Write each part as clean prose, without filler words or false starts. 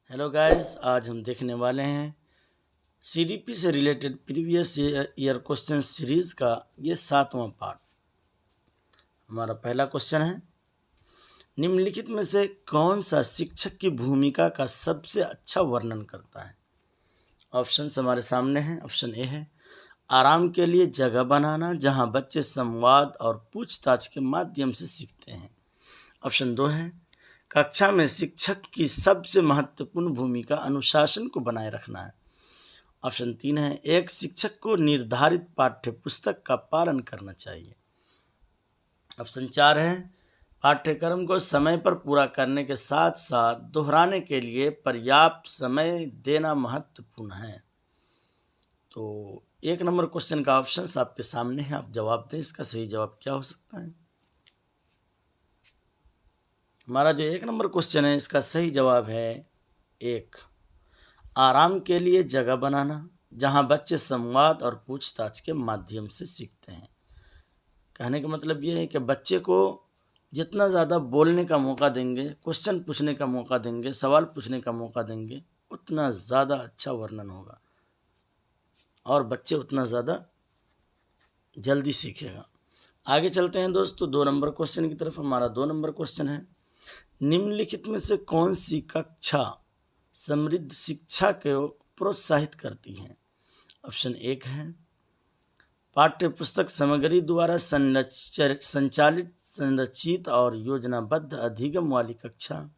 Hello guys, आज हम देखने वाले हैं सीडीपी से related previous year question series का ये 7वां पार्ट। हमारा पहला क्वेश्चन है, निम्नलिखित में से कौन सा शिक्षक की भूमिका का सबसे अच्छा वर्णन करता है। ऑप्शंस हमारे सामने हैं। ऑप्शन ए है आराम के लिए जगह बनाना, जहां बच्चे संवाद और पूछताछ के माध्यम से सीखते हैं। ऑप्शन 2 है कक्षा में शिक्षक की सबसे महत्वपूर्ण भूमिका अनुशासन को बनाए रखना है। ऑप्शन 3 है एक शिक्षक को निर्धारित पाठ्य पुस्तक का पालन करना चाहिए। ऑप्शन 4 है पाठ्यक्रम को समय पर पूरा करने के साथ साथ दोहराने के लिए पर्याप्त समय देना महत्वपूर्ण है। तो 1 नंबर क्वेश्चन का ऑप्शन आपके सामने है, आप जवाब दें। इसका सही जवाब क्या हो सकता है। हमारा जो 1 नंबर क्वेश्चन है, इसका सही जवाब है 1, आराम के लिए जगह बनाना, जहां बच्चे संवाद और पूछताछ के माध्यम से सीखते हैं। कहने का मतलब ये है कि बच्चे को जितना ज़्यादा बोलने का मौका देंगे, क्वेश्चन पूछने का मौका देंगे, सवाल पूछने का मौका देंगे, उतना ज़्यादा अच्छा वर्णन होगा और बच्चे उतना ज़्यादा जल्दी सीखेगा। आगे चलते हैं दोस्तों 2 नंबर क्वेश्चन की तरफ। हमारा 2 नंबर क्वेश्चन है, निम्नलिखित में से कौन सी कक्षा समृद्ध शिक्षा को प्रोत्साहित करती है। ऑप्शन 1 है पाठ्य पुस्तक सामग्री द्वारा संचालित, संरचित और योजनाबद्ध अधिगम वाली कक्षा।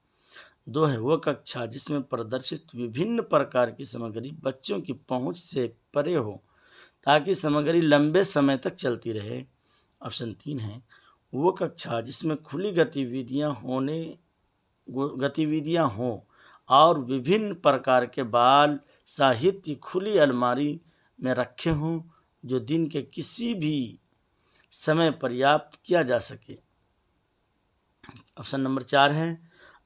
2 है वो कक्षा जिसमें प्रदर्शित विभिन्न प्रकार की सामग्री बच्चों की पहुंच से परे हो ताकि सामग्री लंबे समय तक चलती रहे। ऑप्शन 3 है वो कक्षा जिसमें खुली गतिविधियां हों और विभिन्न प्रकार के बाल साहित्य खुली अलमारी में रखे हों, जो दिन के किसी भी समय पर्याप्त किया जा सके। ऑप्शन नंबर 4 है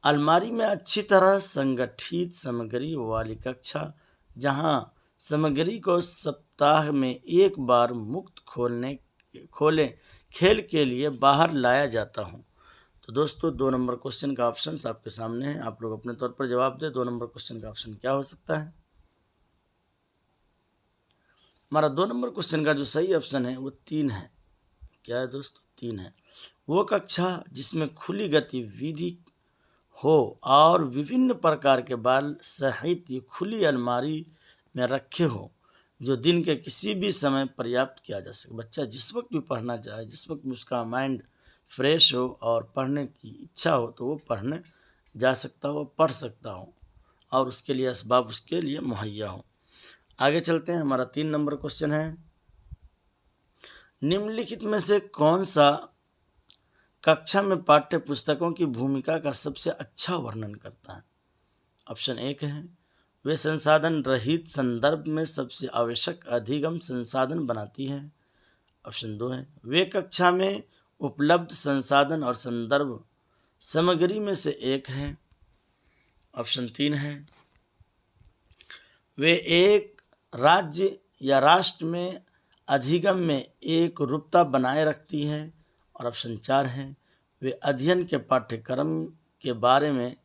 अलमारी में अच्छी तरह संगठित सामग्री वाली कक्षा, जहां सामग्री को सप्ताह में एक बार मुक्त खोले खेल के लिए बाहर लाया जाता हूं। तो दोस्तों 2 नंबर क्वेश्चन का ऑप्शन आपके सामने है, आप लोग अपने तौर पर जवाब दें। 2 नंबर क्वेश्चन का ऑप्शन क्या हो सकता है। हमारा 2 नंबर क्वेश्चन का जो सही ऑप्शन है वो 3 है। क्या है दोस्तों, 3 है वो कक्षा जिसमें खुली गतिविधि हो और विभिन्न प्रकार के बाल साहित्य खुली अलमारी में रखे हो, जो दिन के किसी भी समय पर्याप्त किया जा सके। बच्चा जिस वक्त भी पढ़ना चाहे, जिस वक्त भी उसका माइंड फ्रेश हो और पढ़ने की इच्छा हो, तो वो पढ़ने जा सकता हो, पढ़ सकता हो और उसके लिए असबाब उसके लिए मुहैया हो। आगे चलते हैं। हमारा 3 नंबर क्वेश्चन है, निम्नलिखित में से कौन सा कक्षा में पाठ्य पुस्तकों की भूमिका का सबसे अच्छा वर्णन करता है। ऑप्शन 1 है वे संसाधन रहित संदर्भ में सबसे आवश्यक अधिगम संसाधन बनाती है। ऑप्शन 2 है वे कक्षा में उपलब्ध संसाधन और संदर्भ सामग्री में से एक है। ऑप्शन 3 है वे एक राज्य या राष्ट्र में अधिगम में एक रूपता बनाए रखती है। और ऑप्शन 4 है वे अध्ययन के पाठ्यक्रम के बारे में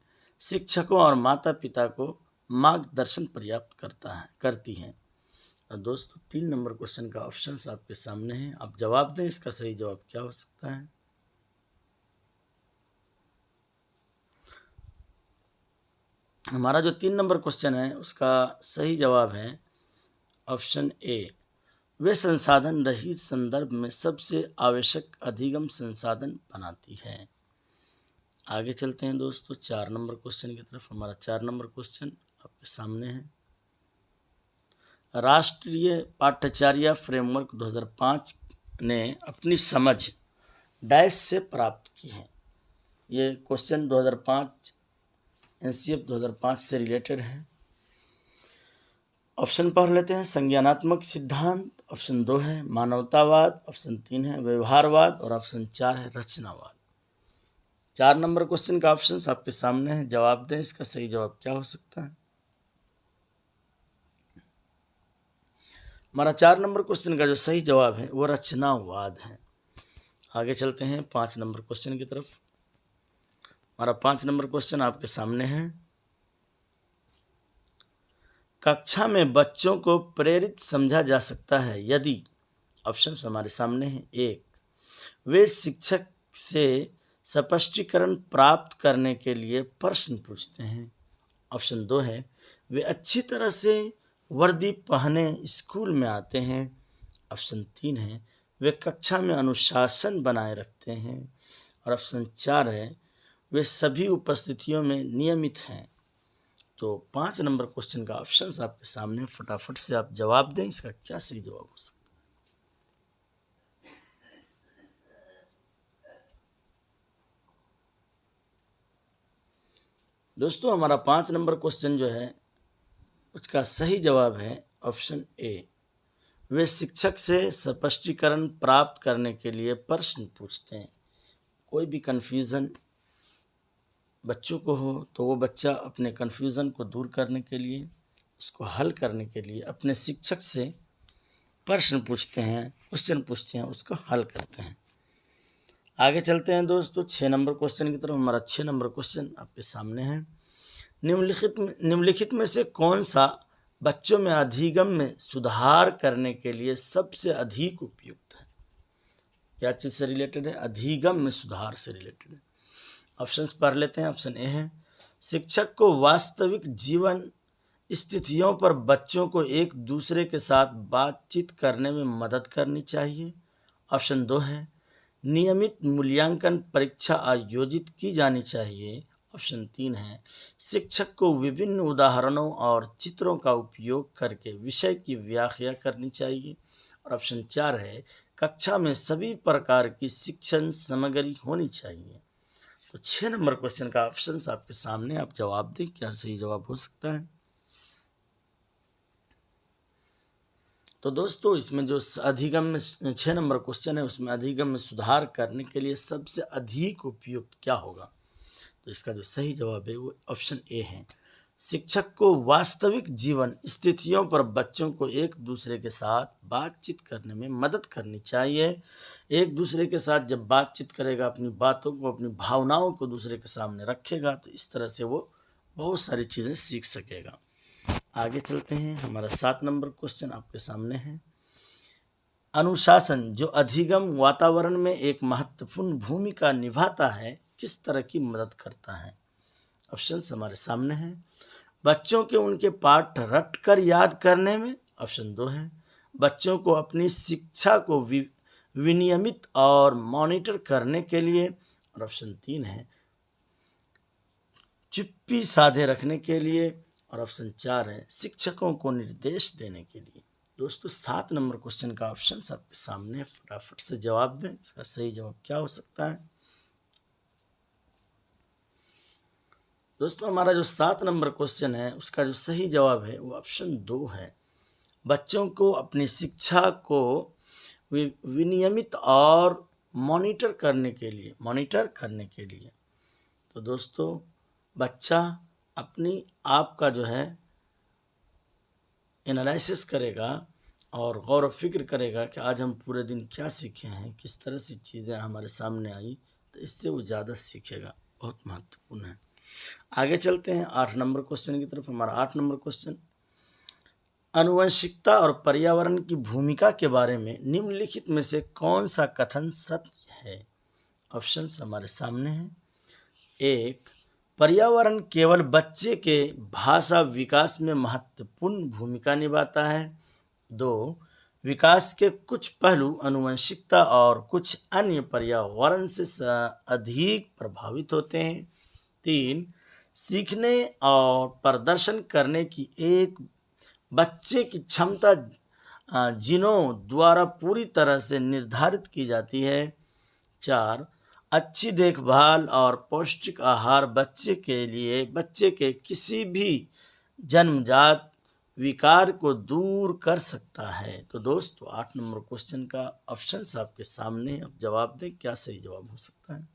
शिक्षकों और माता पिता को मार्गदर्शन पर्याप्त करती हैं। और दोस्तों 3 नंबर क्वेश्चन का ऑप्शन आपके सामने है, आप जवाब दें। इसका सही जवाब क्या हो सकता है। हमारा जो 3 नंबर क्वेश्चन है उसका सही जवाब है ऑप्शन ए, वे संसाधन रहित संदर्भ में सबसे आवश्यक अधिगम संसाधन बनाती है। आगे चलते हैं दोस्तों 4 नंबर क्वेश्चन की तरफ। हमारा 4 नंबर क्वेश्चन आपके सामने है, राष्ट्रीय पाठ्यचर्या फ्रेमवर्क 2005 ने अपनी समझ डैश से प्राप्त की है। ये क्वेश्चन 2005 एनसीएफ 2005 से रिलेटेड है। ऑप्शन पढ़ लेते हैं। संज्ञानात्मक सिद्धांत, ऑप्शन 2 है मानवतावाद, ऑप्शन 3 है व्यवहारवाद और ऑप्शन 4 है रचनावाद। 4 नंबर क्वेश्चन का ऑप्शन आपके सामने है, जवाब दें। इसका सही जवाब क्या हो सकता है। हमारा 4 नंबर क्वेश्चन का जो सही जवाब है वो रचनावाद है। आगे चलते हैं 5 नंबर क्वेश्चन की तरफ। हमारा 5 नंबर क्वेश्चन आपके सामने है, कक्षा में बच्चों को प्रेरित समझा जा सकता है यदि, ऑप्शन हमारे सामने हैं। एक, वे शिक्षक से स्पष्टीकरण प्राप्त करने के लिए प्रश्न पूछते हैं। ऑप्शन 2 है, वे अच्छी तरह से वर्दी पहने स्कूल में आते हैं। ऑप्शन 3 है, वे कक्षा में अनुशासन बनाए रखते हैं। और ऑप्शन 4 है, वे सभी उपस्थितियों में नियमित हैं। तो 5 नंबर क्वेश्चन का ऑप्शन आपके सामने, फटाफट से आप जवाब दें, इसका क्या सही जवाब हो सकता है। दोस्तों हमारा 5 नंबर क्वेश्चन जो है उसका सही जवाब है ऑप्शन ए, वे शिक्षक से स्पष्टीकरण प्राप्त करने के लिए प्रश्न पूछते हैं। कोई भी कन्फ्यूज़न बच्चों को हो तो वो बच्चा अपने कन्फ्यूज़न को दूर करने के लिए, उसको हल करने के लिए अपने शिक्षक से प्रश्न पूछते हैं, क्वेश्चन पूछते हैं, उसको हल करते हैं। आगे चलते हैं दोस्तों 6 नंबर क्वेश्चन की तरफ। हमारा 6 नंबर क्वेश्चन आपके सामने है। निम्नलिखित में से कौन सा बच्चों में अधिगम में सुधार करने के लिए सबसे अधिक उपयुक्त है? क्या चीज़ से रिलेटेड है? अधिगम में सुधार से रिलेटेड है। ऑप्शंस पढ़ लेते हैं। ऑप्शन ए है, शिक्षक को वास्तविक जीवन स्थितियों पर बच्चों को एक दूसरे के साथ बातचीत करने में मदद करनी चाहिए। ऑप्शन 2 है, नियमित मूल्यांकन परीक्षा आयोजित की जानी चाहिए। ऑप्शन 3 है, शिक्षक को विभिन्न उदाहरणों और चित्रों का उपयोग करके विषय की व्याख्या करनी चाहिए। और ऑप्शन 4 है, कक्षा में सभी प्रकार की शिक्षण सामग्री होनी चाहिए। तो 6 नंबर क्वेश्चन का ऑप्शन आपके सामने, आप जवाब दें, क्या सही जवाब हो सकता है। तो दोस्तों इसमें जो अधिगम में 6 नंबर क्वेश्चन है उसमें अधिगम में सुधार करने के लिए सबसे अधिक उपयुक्त क्या होगा? तो इसका जो सही जवाब है वो ऑप्शन ए है, शिक्षक को वास्तविक जीवन स्थितियों पर बच्चों को एक दूसरे के साथ बातचीत करने में मदद करनी चाहिए। एक दूसरे के साथ जब बातचीत करेगा, अपनी बातों को, अपनी भावनाओं को दूसरे के सामने रखेगा, तो इस तरह से वो बहुत सारी चीज़ें सीख सकेगा। आगे चलते हैं। हमारा 7 नंबर क्वेश्चन आपके सामने है। अनुशासन जो अधिगम वातावरण में एक महत्वपूर्ण भूमिका निभाता है, किस तरह की मदद करता है? ऑप्शंस हमारे सामने हैं। बच्चों के उनके पाठ रट कर याद करने में। ऑप्शन 2 है, बच्चों को अपनी शिक्षा को विनियमित और मॉनिटर करने के लिए। और ऑप्शन 3 है, चुप्पी साधे रखने के लिए। और ऑप्शन 4 है, शिक्षकों को निर्देश देने के लिए। दोस्तों 7 नंबर क्वेश्चन का ऑप्शन आपके सामने, फटाफट से जवाब दें, इसका सही जवाब क्या हो सकता है। दोस्तों हमारा जो 7 नंबर क्वेश्चन है उसका जो सही जवाब है वो ऑप्शन 2 है, बच्चों को अपनी शिक्षा को विनियमित और मॉनिटर करने के लिए। तो दोस्तों बच्चा अपनी आप का जो है एनालिसिस करेगा और गौर व फिक्र करेगा कि आज हम पूरे दिन क्या सीखे हैं, किस तरह से चीज़ें हमारे सामने आई, तो इससे वो ज़्यादा सीखेगा। बहुत महत्वपूर्ण है। आगे चलते हैं 8 नंबर क्वेश्चन की तरफ। हमारा 8 नंबर क्वेश्चन, आनुवंशिकता और पर्यावरण की भूमिका के बारे में निम्नलिखित में से कौन सा कथन सत्य है? ऑप्शंस हमारे सामने हैं। 1, पर्यावरण केवल बच्चे के भाषा विकास में महत्वपूर्ण भूमिका निभाता है। 2, विकास के कुछ पहलू आनुवंशिकता और कुछ अन्य पर्यावरण से अधिक प्रभावित होते हैं। 3, सीखने और प्रदर्शन करने की एक बच्चे की क्षमता जीनों द्वारा पूरी तरह से निर्धारित की जाती है। 4, अच्छी देखभाल और पौष्टिक आहार बच्चे के किसी भी जन्मजात विकार को दूर कर सकता है। तो दोस्तों 8 नंबर क्वेश्चन का ऑप्शन आपके सामने, अब जवाब दें, क्या सही जवाब हो सकता है।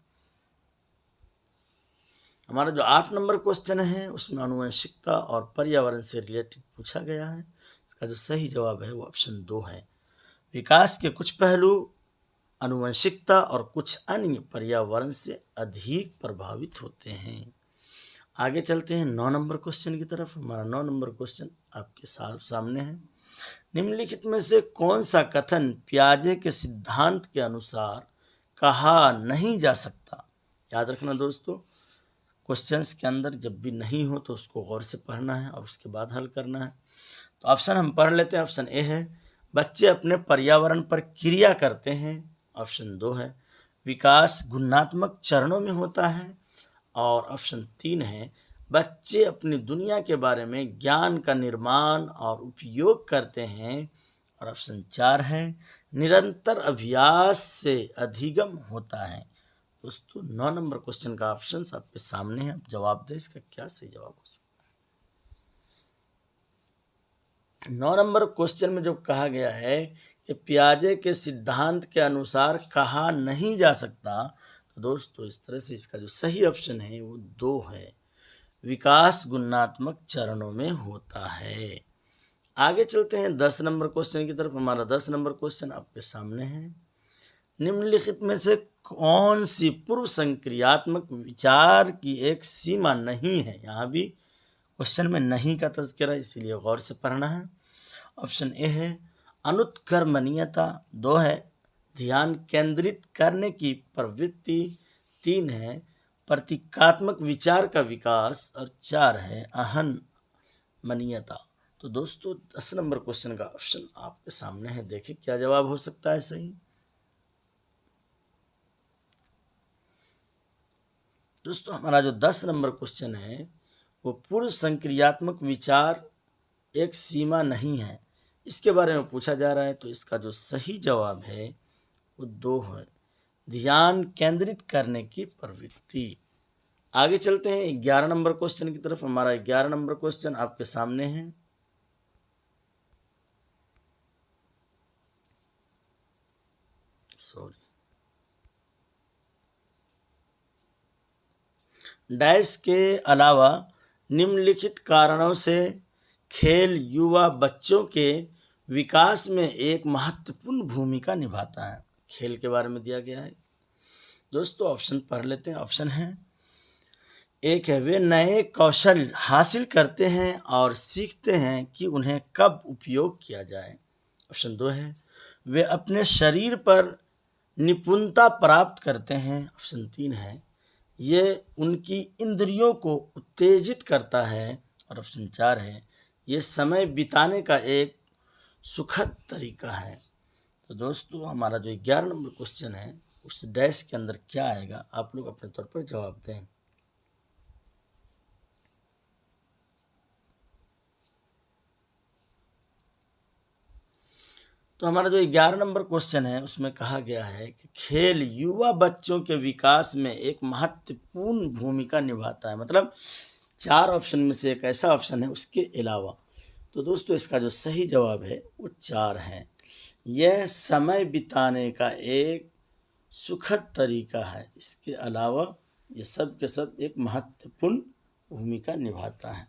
हमारा जो 8 नंबर क्वेश्चन है उसमें आनुवंशिकता और पर्यावरण से रिलेटेड पूछा गया है। इसका जो सही जवाब है वो ऑप्शन 2 है, विकास के कुछ पहलू आनुवंशिकता और कुछ अन्य पर्यावरण से अधिक प्रभावित होते हैं। आगे चलते हैं 9 नंबर क्वेश्चन की तरफ। हमारा 9 नंबर क्वेश्चन आपके सामने है। निम्नलिखित में से कौन सा कथन पियाजे के सिद्धांत के अनुसार कहा नहीं जा सकता? याद रखना दोस्तों, क्वेश्चंस के अंदर जब भी नहीं हो तो उसको गौर से पढ़ना है और उसके बाद हल करना है। तो ऑप्शन हम पढ़ लेते हैं। ऑप्शन ए है बच्चे अपने पर्यावरण पर क्रिया करते हैं। ऑप्शन 2 है विकास गुणात्मक चरणों में होता है। और ऑप्शन 3 है बच्चे अपनी दुनिया के बारे में ज्ञान का निर्माण और उपयोग करते हैं। और ऑप्शन 4 है निरंतर अभ्यास से अधिगम होता है। दोस्तों 9 नंबर क्वेश्चन का ऑप्शन आपके सामने है, आप जवाब दें इसका क्या सही जवाब हो सकता है। 9 नंबर क्वेश्चन में जो कहा गया है कि पियाजे के सिद्धांत के अनुसार कहा नहीं जा सकता, तो दोस्तों इस तरह से इसका जो सही ऑप्शन है वो 2 है, विकास गुणात्मक चरणों में होता है। आगे चलते हैं 10 नंबर क्वेश्चन की तरफ। हमारा 10 नंबर क्वेश्चन आपके सामने है। निम्नलिखित में से कौन सी पूर्व संक्रियात्मक विचार की एक सीमा नहीं है? यहाँ भी क्वेश्चन में नहीं का तज़किरा, इसीलिए गौर से पढ़ना है। ऑप्शन ए है अनुत्कर्मणीयता। 2 है ध्यान केंद्रित करने की प्रवृत्ति। 3 है प्रतीकात्मक विचार का विकास। और 4 है अहनमनीयता। तो दोस्तों 10 नंबर क्वेश्चन का ऑप्शन आपके सामने है, देखिए क्या जवाब हो सकता है सही। दोस्तों हमारा जो 10 नंबर क्वेश्चन है वो पूर्व संक्रियात्मक विचार एक सीमा नहीं है, इसके बारे में पूछा जा रहा है। तो इसका जो सही जवाब है वो 2 है, ध्यान केंद्रित करने की प्रवृत्ति। आगे चलते हैं 11 नंबर क्वेश्चन की तरफ। हमारा 11 नंबर क्वेश्चन आपके सामने है। डैश के अलावा निम्नलिखित कारणों से खेल युवा बच्चों के विकास में एक महत्वपूर्ण भूमिका निभाता है। खेल के बारे में दिया गया है दोस्तों, ऑप्शन पढ़ लेते हैं। ऑप्शन है एक है वे नए कौशल हासिल करते हैं और सीखते हैं कि उन्हें कब उपयोग किया जाए। ऑप्शन 2 है वे अपने शरीर पर निपुणता प्राप्त करते हैं। ऑप्शन 3 है ये उनकी इंद्रियों को उत्तेजित करता है। और ऑप्शन 4 है ये समय बिताने का एक सुखद तरीका है। तो दोस्तों हमारा जो 11 नंबर क्वेश्चन है उस डैश के अंदर क्या आएगा, आप लोग अपने तौर पर जवाब दें। तो हमारा जो 11 नंबर क्वेश्चन है उसमें कहा गया है कि खेल युवा बच्चों के विकास में एक महत्वपूर्ण भूमिका निभाता है, मतलब 4 ऑप्शन में से एक ऐसा ऑप्शन है उसके अलावा। तो दोस्तों इसका जो सही जवाब है वो 4 है, यह समय बिताने का एक सुखद तरीका है। इसके अलावा ये सब के सब एक महत्वपूर्ण भूमिका निभाता है।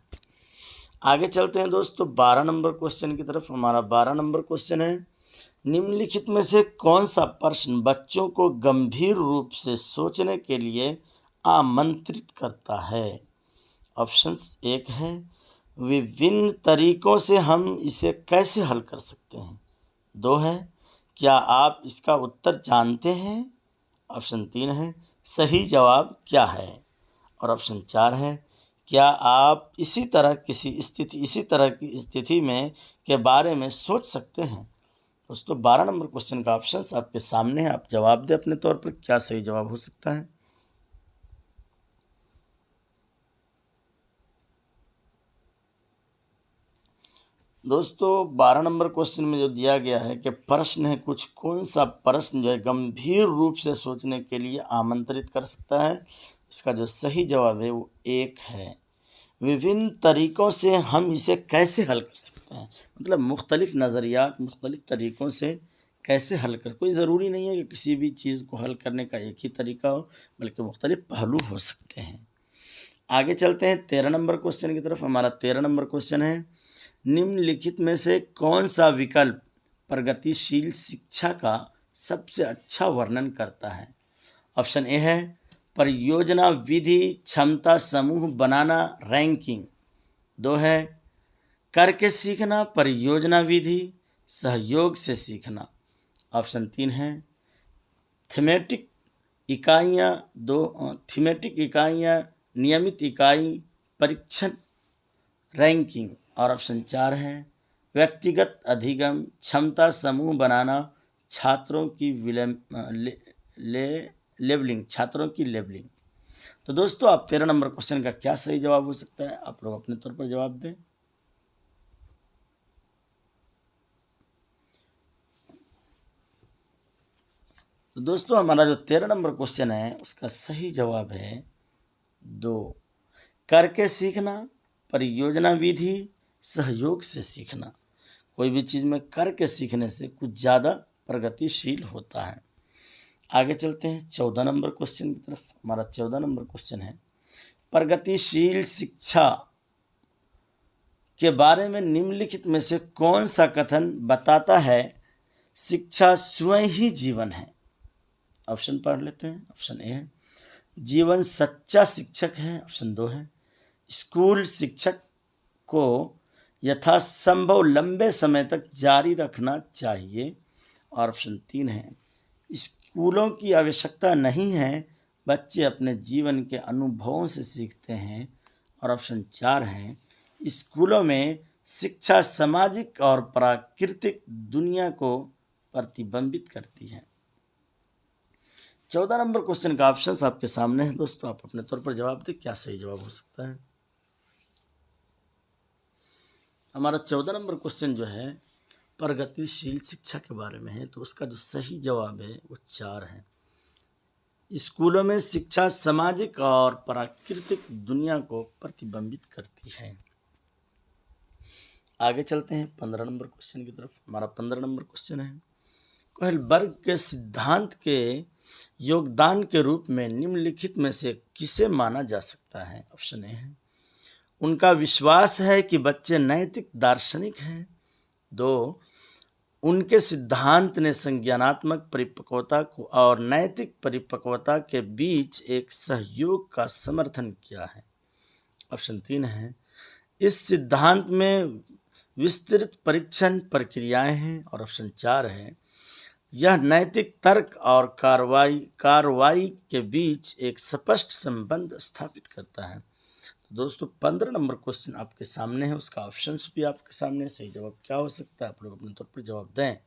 आगे चलते हैं दोस्तों 12 नंबर क्वेश्चन की तरफ। हमारा 12 नंबर क्वेश्चन है निम्नलिखित में से कौन सा प्रश्न बच्चों को गंभीर रूप से सोचने के लिए आमंत्रित करता है? ऑप्शंस 1 है विभिन्न तरीकों से हम इसे कैसे हल कर सकते हैं। 2 है क्या आप इसका उत्तर जानते हैं। ऑप्शन 3 है सही जवाब क्या है। और ऑप्शन 4 है क्या आप इसी तरह की स्थिति में के बारे में सोच सकते हैं। दोस्तों 12 नंबर क्वेश्चन का ऑप्शन आपके सामने है, आप जवाब दें अपने तौर पर क्या सही जवाब हो सकता है। दोस्तों 12 नंबर क्वेश्चन में जो दिया गया है कि प्रश्न है कुछ, कौन सा प्रश्न जो है गंभीर रूप से सोचने के लिए आमंत्रित कर सकता है। इसका जो सही जवाब है वो 1 है, विभिन्न तरीक़ों से हम इसे कैसे हल कर सकते हैं, मतलब मुख्तलिफ़ नज़रियात मुख्तलिफ़ तरीक़ों से कैसे हल कर। कोई ज़रूरी नहीं है कि किसी भी चीज़ को हल करने का एक ही तरीका हो, बल्कि मुख्तलिफ़ पहलू हो सकते हैं। आगे चलते हैं 13 नंबर क्वेश्चन की तरफ। हमारा 13 नंबर क्वेश्चन है निम्नलिखित में से कौन सा विकल्प प्रगतिशील शिक्षा का सबसे अच्छा वर्णन करता है। ऑप्शन ए है परियोजना विधि क्षमता समूह बनाना रैंकिंग। 2 है करके सीखना परियोजना विधि सहयोग से सीखना। ऑप्शन 3 है थीमेटिक इकाइयाँ थीमेटिक इकाइयाँ नियमित इकाई परीक्षण रैंकिंग। और ऑप्शन 4 है व्यक्तिगत अधिगम क्षमता समूह बनाना छात्रों की लेवलिंग छात्रों की लेवलिंग। तो दोस्तों आप 13 नंबर क्वेश्चन का क्या सही जवाब हो सकता है, आप लोग अपने तौर पर जवाब दें। तो दोस्तों हमारा जो 13 नंबर क्वेश्चन है उसका सही जवाब है 2 करके सीखना परियोजना विधि सहयोग से सीखना। कोई भी चीज़ में करके सीखने से कुछ ज़्यादा प्रगतिशील होता है। आगे चलते हैं 14 नंबर क्वेश्चन की तरफ। हमारा 14 नंबर क्वेश्चन है प्रगतिशील शिक्षा के बारे में निम्नलिखित में से कौन सा कथन बताता है शिक्षा स्वयं ही जीवन है। ऑप्शन पढ़ लेते हैं। ऑप्शन ए है जीवन सच्चा शिक्षक है। ऑप्शन 2 है स्कूल शिक्षक को यथासंभव लंबे समय तक जारी रखना चाहिए। और ऑप्शन 3 है स्कूलों की आवश्यकता नहीं है बच्चे अपने जीवन के अनुभवों से सीखते हैं। और ऑप्शन 4 है स्कूलों में शिक्षा सामाजिक और प्राकृतिक दुनिया को प्रतिबिंबित करती है। 14 नंबर क्वेश्चन का ऑप्शन आपके सामने है दोस्तों, आप अपने तौर पर जवाब दें क्या सही जवाब हो सकता है। हमारा 14 नंबर क्वेश्चन जो है प्रगतिशील शिक्षा के बारे में है, तो उसका जो सही जवाब है वो 4 है स्कूलों में शिक्षा सामाजिक और प्राकृतिक दुनिया को प्रतिबिंबित करती है। आगे चलते हैं 15 नंबर क्वेश्चन की तरफ। हमारा 15 नंबर क्वेश्चन है कोहलबर्ग के सिद्धांत के योगदान के रूप में निम्नलिखित में से किसे माना जा सकता है। ऑप्शन ए है उनका विश्वास है कि बच्चे नैतिक दार्शनिक हैं। 2 उनके सिद्धांत ने संज्ञानात्मक परिपक्वता को और नैतिक परिपक्वता के बीच एक सहयोग का समर्थन किया है। ऑप्शन 3 है इस सिद्धांत में विस्तृत परीक्षण प्रक्रियाएं हैं। और ऑप्शन 4 है यह नैतिक तर्क और कार्रवाई के बीच एक स्पष्ट संबंध स्थापित करता है। तो दोस्तों 15 नंबर क्वेश्चन आपके सामने है, उसका ऑप्शंस भी आपके सामने। सही जवाब क्या हो सकता है आप लोग अपने तौर पर जवाब दें।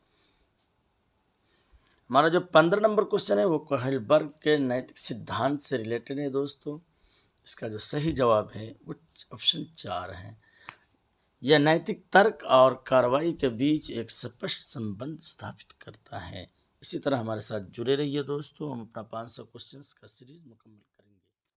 हमारा जो 15 नंबर क्वेश्चन है वो कोहलबर्ग के नैतिक सिद्धांत से रिलेटेड है दोस्तों। इसका जो सही जवाब है वो ऑप्शन 4 है यह नैतिक तर्क और कार्रवाई के बीच एक स्पष्ट संबंध स्थापित करता है। इसी तरह हमारे साथ जुड़े रहिए दोस्तों, हम अपना 500 क्वेश्चंस का सीरीज मुकम्मल